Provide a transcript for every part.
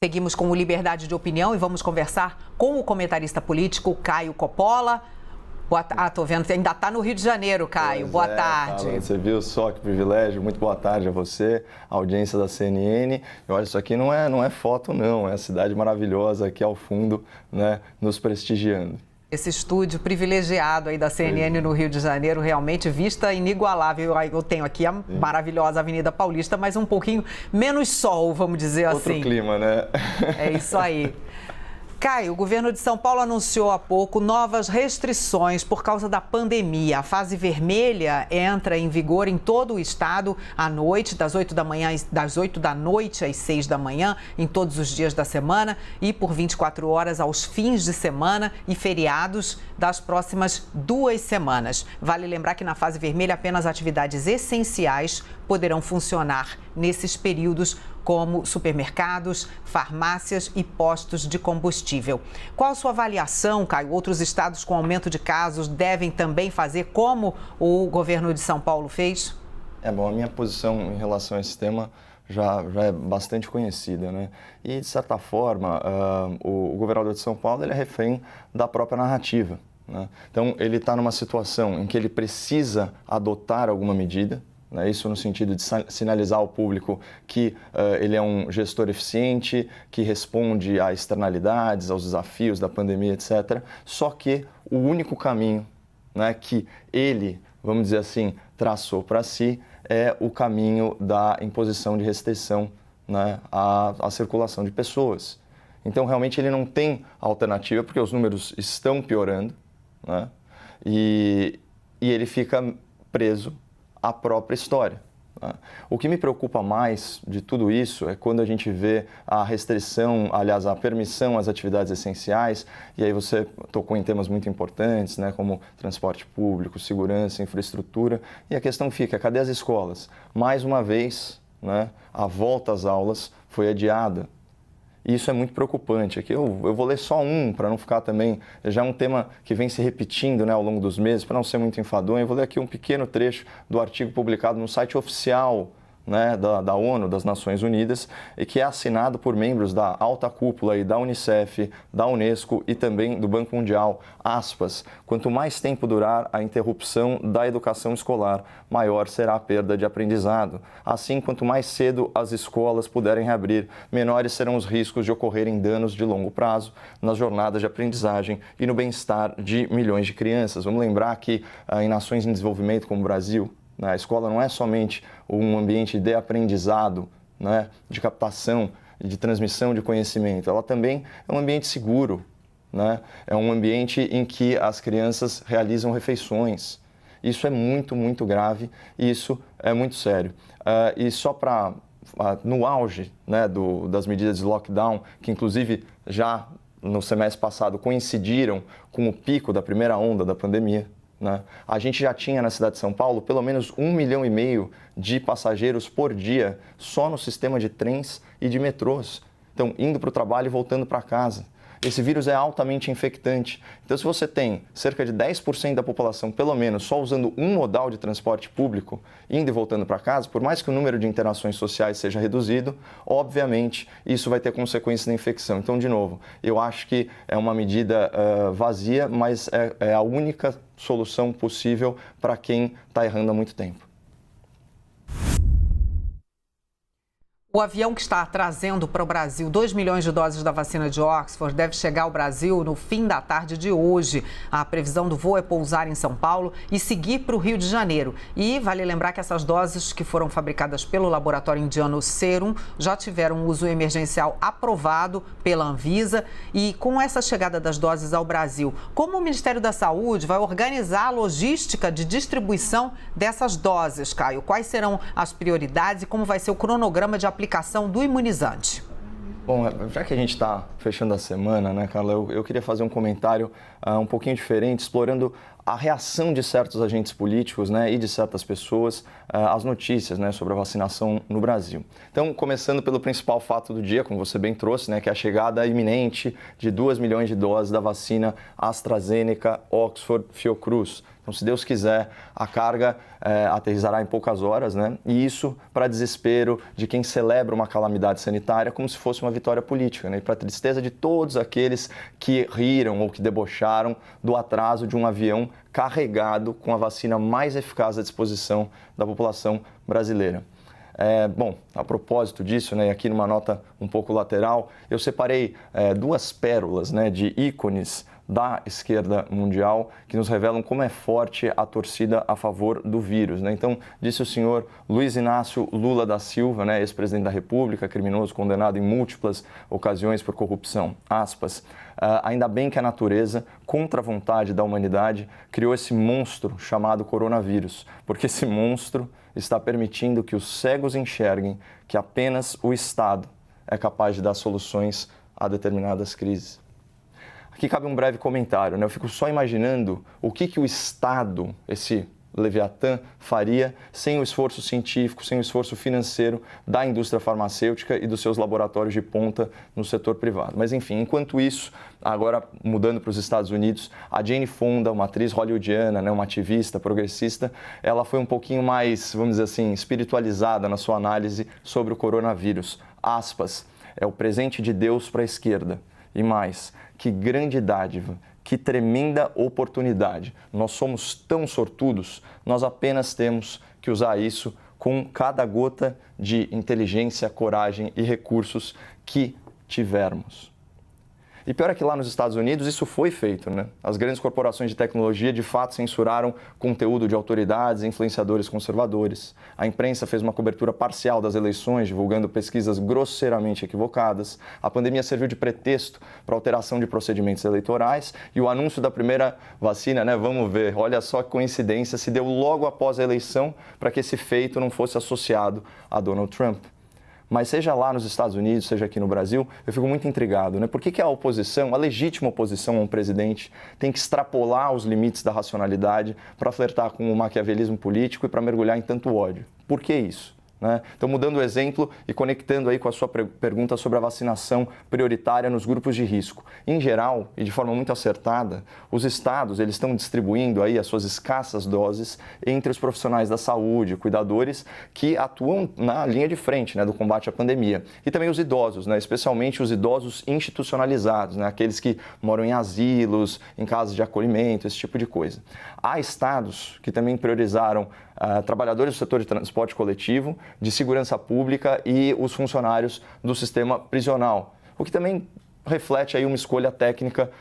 Seguimos com o Liberdade de Opinião e vamos conversar com o comentarista político Caio Coppola. Tô vendo que ainda está no Rio de Janeiro, Caio. Boa tarde. Carla, você viu só que privilégio. Muito boa tarde a você, a audiência da CNN. E olha, isso aqui não é foto, não. É a cidade maravilhosa aqui ao fundo, né, nos prestigiando. Esse estúdio privilegiado aí da CNN no Rio de Janeiro, realmente vista inigualável. Eu tenho aqui a maravilhosa Avenida Paulista, mas um pouquinho menos sol, vamos dizer assim. Outro clima, né? É isso aí. Caio, o governo de São Paulo anunciou há pouco novas restrições por causa da pandemia. A fase vermelha entra em vigor em todo o estado à noite, das 8 da noite às 6 da manhã, em todos os dias da semana e por 24 horas aos fins de semana e feriados das próximas 2 semanas. Vale lembrar que na fase vermelha apenas atividades essenciais poderão funcionar nesses períodos, como supermercados, farmácias e postos de combustível. Qual a sua avaliação, Caio? Outros estados com aumento de casos devem também fazer como o governo de São Paulo fez? Bom, a minha posição em relação a esse tema já é bastante conhecida, né? E, de certa forma, o governador de São Paulo ele é refém da própria narrativa, né? Então, ele está numa situação em que ele precisa adotar alguma medida, isso no sentido de sinalizar ao público que ele é um gestor eficiente, que responde a externalidades, aos desafios da pandemia, etc. Só que o único caminho, né, que ele, vamos dizer assim, traçou para si é o caminho da imposição de restrição, né, à circulação de pessoas. Então, realmente, ele não tem alternativa, porque os números estão piorando, né, e ele fica preso a própria história. O que me preocupa mais de tudo isso é quando a gente vê a restrição, aliás, a permissão às atividades essenciais, e aí você tocou em temas muito importantes, né, como transporte público, segurança, infraestrutura, e a questão fica, cadê as escolas? Mais uma vez, né, a volta às aulas foi adiada. E isso é muito preocupante. Aqui eu vou ler só um, para não ficar também... Já é um tema que vem se repetindo, né, ao longo dos meses, para não ser muito enfadonho. Eu vou ler aqui um pequeno trecho do artigo publicado no site oficial, né, da ONU, das Nações Unidas, e que é assinado por membros da alta cúpula e da Unicef, da Unesco e também do Banco Mundial. Aspas, quanto mais tempo durar a interrupção da educação escolar, maior será a perda de aprendizado. Assim, quanto mais cedo as escolas puderem reabrir, menores serão os riscos de ocorrerem danos de longo prazo nas jornadas de aprendizagem e no bem-estar de milhões de crianças. Vamos lembrar que em nações em desenvolvimento como o Brasil, a escola não é somente um ambiente de aprendizado, né, de captação, de transmissão de conhecimento, ela também é um ambiente seguro, né? É um ambiente em que as crianças realizam refeições. Isso é muito, muito grave e isso é muito sério. E só para, no auge, né, das medidas de lockdown, que inclusive já no semestre passado coincidiram com o pico da primeira onda da pandemia, né? A gente já tinha na cidade de São Paulo pelo menos 1,5 milhão de passageiros por dia só no sistema de trens e de metrôs. Então, indo para o trabalho e voltando para casa. Esse vírus é altamente infectante. Então, se você tem cerca de 10% da população, pelo menos, só usando um modal de transporte público, indo e voltando para casa, por mais que o número de interações sociais seja reduzido, obviamente, isso vai ter consequências na infecção. Então, de novo, eu acho que é uma medida vazia, mas é a única solução possível para quem está errando há muito tempo. O avião que está trazendo para o Brasil 2 milhões de doses da vacina de Oxford deve chegar ao Brasil no fim da tarde de hoje. A previsão do voo é pousar em São Paulo e seguir para o Rio de Janeiro. E vale lembrar que essas doses que foram fabricadas pelo laboratório indiano Serum já tiveram uso emergencial aprovado pela Anvisa. E com essa chegada das doses ao Brasil, como o Ministério da Saúde vai organizar a logística de distribuição dessas doses, Caio? Quais serão as prioridades e como vai ser o cronograma de aplicação do imunizante? Bom, já que a gente está fechando a semana, né, Carla, eu queria fazer um comentário um pouquinho diferente, explorando a reação de certos agentes políticos, né, e de certas pessoas às notícias, né, sobre a vacinação no Brasil. Então, começando pelo principal fato do dia, como você bem trouxe, né, que é a chegada iminente de 2 milhões de doses da vacina AstraZeneca Oxford Fiocruz. Então, Então, se Deus quiser, a carga aterrissará em poucas horas, né? E isso para desespero de quem celebra uma calamidade sanitária como se fosse uma vitória política, né? E para tristeza de todos aqueles que riram ou que debocharam do atraso de um avião carregado com a vacina mais eficaz à disposição da população brasileira. Bom, a propósito disso, né, aqui numa nota um pouco lateral, eu separei duas pérolas, né, de ícones da esquerda mundial que nos revelam como é forte a torcida a favor do vírus, né? Então, disse o senhor Luiz Inácio Lula da Silva, né, ex-presidente da República, criminoso condenado em múltiplas ocasiões por corrupção, aspas, ainda bem que a natureza, contra a vontade da humanidade, criou esse monstro chamado coronavírus, porque esse monstro está permitindo que os cegos enxerguem que apenas o Estado é capaz de dar soluções a determinadas crises. Aqui cabe um breve comentário, né? Eu fico só imaginando o que o Estado, esse Leviatã, faria sem o esforço científico, sem o esforço financeiro da indústria farmacêutica e dos seus laboratórios de ponta no setor privado. Mas, enfim, enquanto isso, agora mudando para os Estados Unidos, a Jane Fonda, uma atriz hollywoodiana, né, uma ativista progressista, ela foi um pouquinho mais, vamos dizer assim, espiritualizada na sua análise sobre o coronavírus. Aspas, é o presente de Deus para a esquerda. E mais, que grande dádiva, que tremenda oportunidade. Nós somos tão sortudos, nós apenas temos que usar isso com cada gota de inteligência, coragem e recursos que tivermos. E pior é que lá nos Estados Unidos isso foi feito, né? As grandes corporações de tecnologia de fato censuraram conteúdo de autoridades e influenciadores conservadores. A imprensa fez uma cobertura parcial das eleições, divulgando pesquisas grosseiramente equivocadas. A pandemia serviu de pretexto para alteração de procedimentos eleitorais e o anúncio da primeira vacina, né? Vamos ver, olha só que coincidência, se deu logo após a eleição para que esse feito não fosse associado a Donald Trump. Mas seja lá nos Estados Unidos, seja aqui no Brasil, eu fico muito intrigado, né? Por que a oposição, a legítima oposição a um presidente, tem que extrapolar os limites da racionalidade para flertar com o maquiavelismo político e para mergulhar em tanto ódio? Por que isso? Né? Então, mudando o exemplo e conectando aí com a sua pergunta sobre a vacinação prioritária nos grupos de risco. Em geral, e de forma muito acertada, os estados eles estão distribuindo aí as suas escassas doses entre os profissionais da saúde, cuidadores que atuam na linha de frente, né, do combate à pandemia. E também os idosos, né, especialmente os idosos institucionalizados, né, aqueles que moram em asilos, em casas de acolhimento, esse tipo de coisa. Há estados que também priorizaram trabalhadores do setor de transporte coletivo, de segurança pública e os funcionários do sistema prisional, o que também reflete aí uma escolha técnica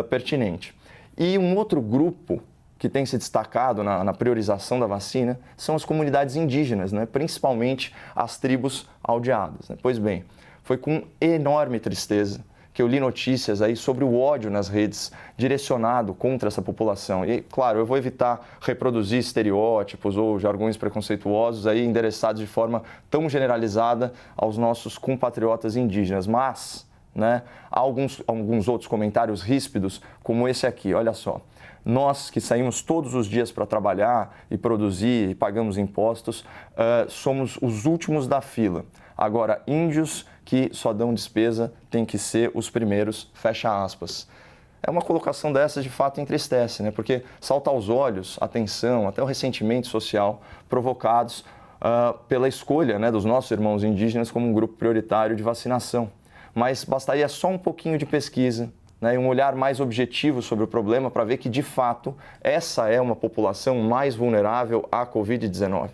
pertinente. E um outro grupo que tem se destacado na priorização da vacina são as comunidades indígenas, né? Principalmente as tribos aldeadas, né? Pois bem, foi com enorme tristeza que eu li notícias aí sobre o ódio nas redes direcionado contra essa população. E, claro, eu vou evitar reproduzir estereótipos ou jargões preconceituosos aí endereçados de forma tão generalizada aos nossos compatriotas indígenas, mas, né, há alguns outros comentários ríspidos, como esse aqui, olha só. Nós que saímos todos os dias para trabalhar e produzir e pagamos impostos, somos os últimos da fila. Agora, índios que só dão despesa têm que ser os primeiros, fecha aspas. É uma colocação dessa de fato entristece, né? Porque salta aos olhos a tensão, até o ressentimento social provocados pela escolha, né, dos nossos irmãos indígenas como um grupo prioritário de vacinação. Mas bastaria só um pouquinho de pesquisa, né, e um olhar mais objetivo sobre o problema para ver que, de fato, essa é uma população mais vulnerável à Covid-19.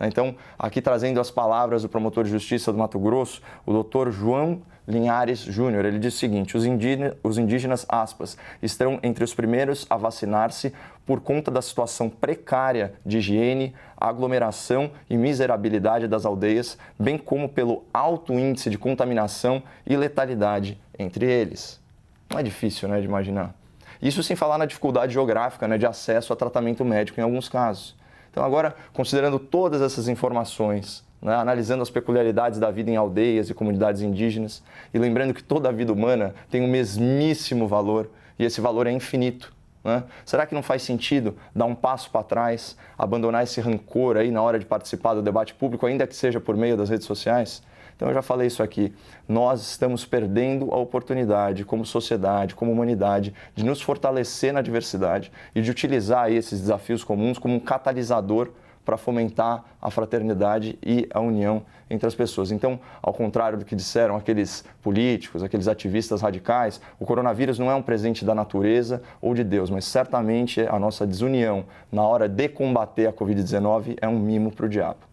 Então, aqui trazendo as palavras do promotor de justiça do Mato Grosso, o doutor João Linhares Júnior, ele diz o seguinte: os indígenas, aspas, estão entre os primeiros a vacinar-se por conta da situação precária de higiene, aglomeração e miserabilidade das aldeias, bem como pelo alto índice de contaminação e letalidade entre eles. Não é difícil, né, de imaginar. Isso sem falar na dificuldade geográfica, né, de acesso a tratamento médico em alguns casos. Então, agora, considerando todas essas informações, né, analisando as peculiaridades da vida em aldeias e comunidades indígenas e lembrando que toda a vida humana tem o mesmíssimo valor e esse valor é infinito, né? Será que não faz sentido dar um passo para trás, abandonar esse rancor aí na hora de participar do debate público, ainda que seja por meio das redes sociais? Então, eu já falei isso aqui, nós estamos perdendo a oportunidade como sociedade, como humanidade, de nos fortalecer na diversidade e de utilizar esses desafios comuns como um catalisador para fomentar a fraternidade e a união entre as pessoas. Então, ao contrário do que disseram aqueles políticos, aqueles ativistas radicais, o coronavírus não é um presente da natureza ou de Deus, mas certamente a nossa desunião na hora de combater a Covid-19 é um mimo para o diabo.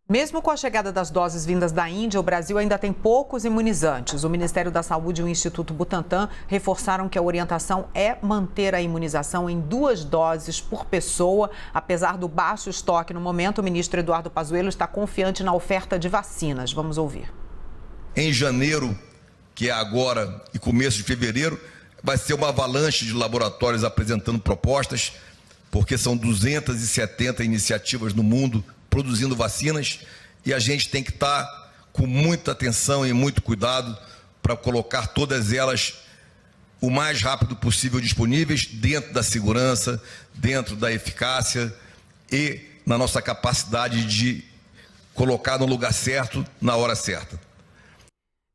Mesmo com a chegada das doses vindas da Índia, o Brasil ainda tem poucos imunizantes. O Ministério da Saúde e o Instituto Butantan reforçaram que a orientação é manter a imunização em 2 doses por pessoa. Apesar do baixo estoque no momento, o ministro Eduardo Pazuello está confiante na oferta de vacinas. Vamos ouvir. Em janeiro, que é agora, e começo de fevereiro, vai ser uma avalanche de laboratórios apresentando propostas, porque são 270 iniciativas no mundo produzindo vacinas, e a gente tem que estar com muita atenção e muito cuidado para colocar todas elas o mais rápido possível disponíveis, dentro da segurança, dentro da eficácia e na nossa capacidade de colocar no lugar certo, na hora certa.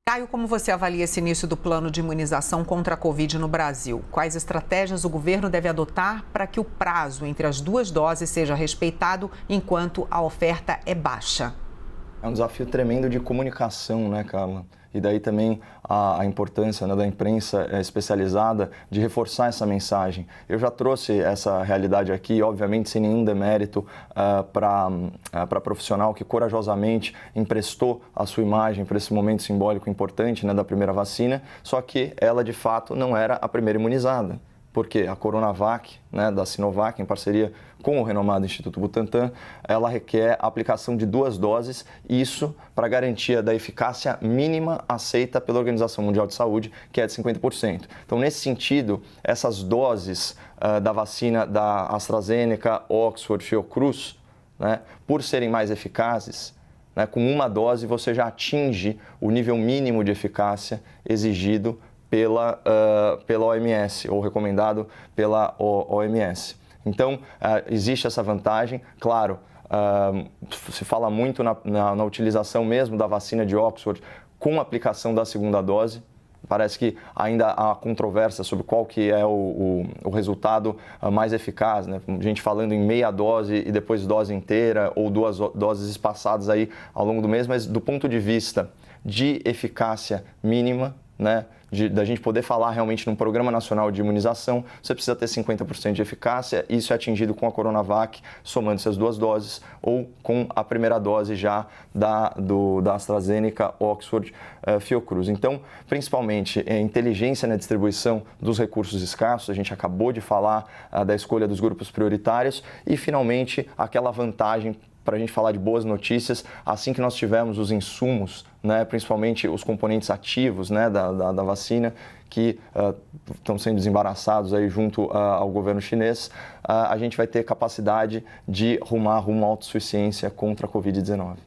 Caio, como você avalia esse início do plano de imunização contra a Covid no Brasil? Quais estratégias o governo deve adotar para que o prazo entre as 2 doses seja respeitado enquanto a oferta é baixa? É um desafio tremendo de comunicação, né, Carla? E daí também a importância, né, da imprensa especializada de reforçar essa mensagem. Eu já trouxe essa realidade aqui, obviamente sem nenhum demérito para profissional que corajosamente emprestou a sua imagem para esse momento simbólico importante, né, da primeira vacina, só que ela de fato não era a primeira imunizada. Porque a Coronavac, né, da Sinovac, em parceria com o renomado Instituto Butantan, ela requer a aplicação de 2 doses, isso para garantia da eficácia mínima aceita pela Organização Mundial de Saúde, que é de 50%. Então, nesse sentido, essas doses da vacina da AstraZeneca, Oxford, Fiocruz, né, por serem mais eficazes, né, com 1 dose você já atinge o nível mínimo de eficácia exigido pela OMS, ou recomendado pela OMS. Então, existe essa vantagem. Claro, se fala muito na utilização mesmo da vacina de Oxford com a aplicação da 2ª dose. Parece que ainda há controvérsia sobre qual que é o resultado mais eficaz, né? Gente falando em meia dose e depois dose inteira, ou 2 doses espaçadas aí ao longo do mês, mas do ponto de vista de eficácia mínima, né, da gente poder falar realmente num programa nacional de imunização, você precisa ter 50% de eficácia. Isso é atingido com a Coronavac, somando-se as 2 doses, ou com a primeira dose já da AstraZeneca, Oxford, Fiocruz. Então, principalmente, inteligência na distribuição dos recursos escassos, a gente acabou de falar da escolha dos grupos prioritários, e, finalmente, aquela vantagem para a gente falar de boas notícias, assim que nós tivermos os insumos, né, principalmente os componentes ativos, né, da vacina, que estão sendo desembaraçados aí junto ao governo chinês, a gente vai ter capacidade de rumar rumo à autossuficiência contra a Covid-19.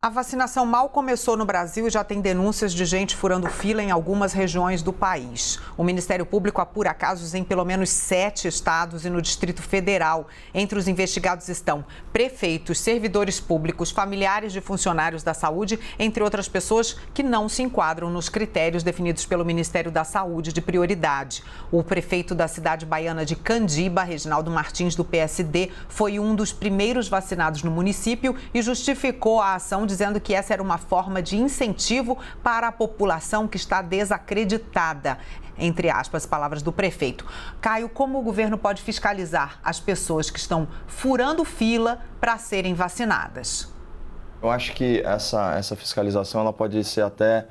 A vacinação mal começou no Brasil e já tem denúncias de gente furando fila em algumas regiões do país. O Ministério Público apura casos em pelo menos 7 estados e no Distrito Federal. Entre os investigados estão prefeitos, servidores públicos, familiares de funcionários da saúde, entre outras pessoas que não se enquadram nos critérios definidos pelo Ministério da Saúde de prioridade. O prefeito da cidade baiana de Candiba, Reginaldo Martins, do PSD, foi um dos primeiros vacinados no município e justificou a ação dizendo que essa era uma forma de incentivo para a população que está desacreditada, entre aspas, palavras do prefeito. Caio, como o governo pode fiscalizar as pessoas que estão furando fila para serem vacinadas? Eu acho que essa fiscalização ela pode ser até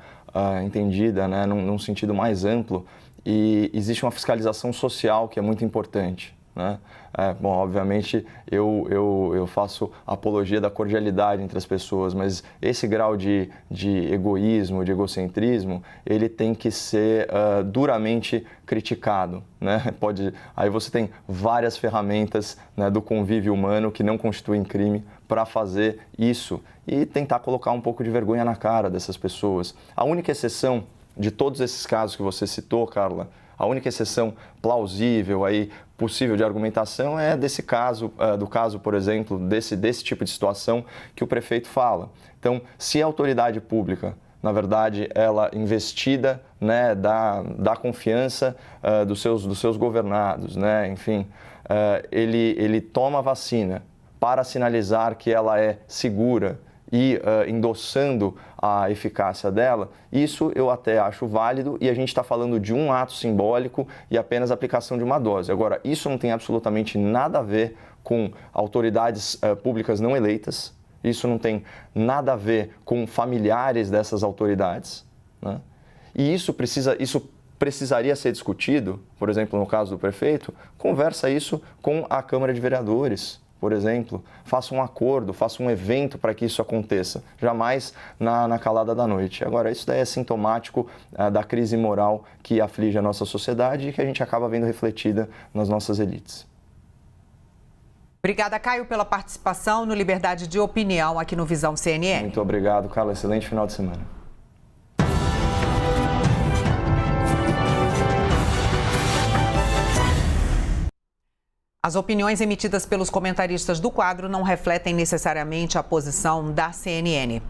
entendida, né, num sentido mais amplo, e existe uma fiscalização social que é muito importante, né? Bom, obviamente eu faço apologia da cordialidade entre as pessoas, mas esse grau de egoísmo, de egocentrismo, ele tem que ser duramente criticado, né? Aí você tem várias ferramentas, né, do convívio humano que não constituem crime para fazer isso e tentar colocar um pouco de vergonha na cara dessas pessoas. A única exceção de todos esses casos que você citou, Carla, A única exceção plausível aí, possível de argumentação é desse caso, do caso, por exemplo, desse tipo de situação que o prefeito fala. Então, se a autoridade pública, na verdade, ela investida, né, da confiança dos seus governados, né, enfim, ele toma a vacina para sinalizar que ela é segura e endossando a eficácia dela, isso eu até acho válido e a gente está falando de um ato simbólico e apenas a aplicação de uma dose. Agora, isso não tem absolutamente nada a ver com autoridades públicas não eleitas, isso não tem nada a ver com familiares dessas autoridades, né? E isso precisaria ser discutido, por exemplo, no caso do prefeito, conversa isso com a Câmara de Vereadores, por exemplo, faça um acordo, faça um evento para que isso aconteça, jamais na calada da noite. Agora, isso daí é sintomático da crise moral que aflige a nossa sociedade e que a gente acaba vendo refletida nas nossas elites. Obrigada, Caio, pela participação no Liberdade de Opinião aqui no Visão CNN. Muito obrigado, Carla. Excelente final de semana. As opiniões emitidas pelos comentaristas do quadro não refletem necessariamente a posição da CNN.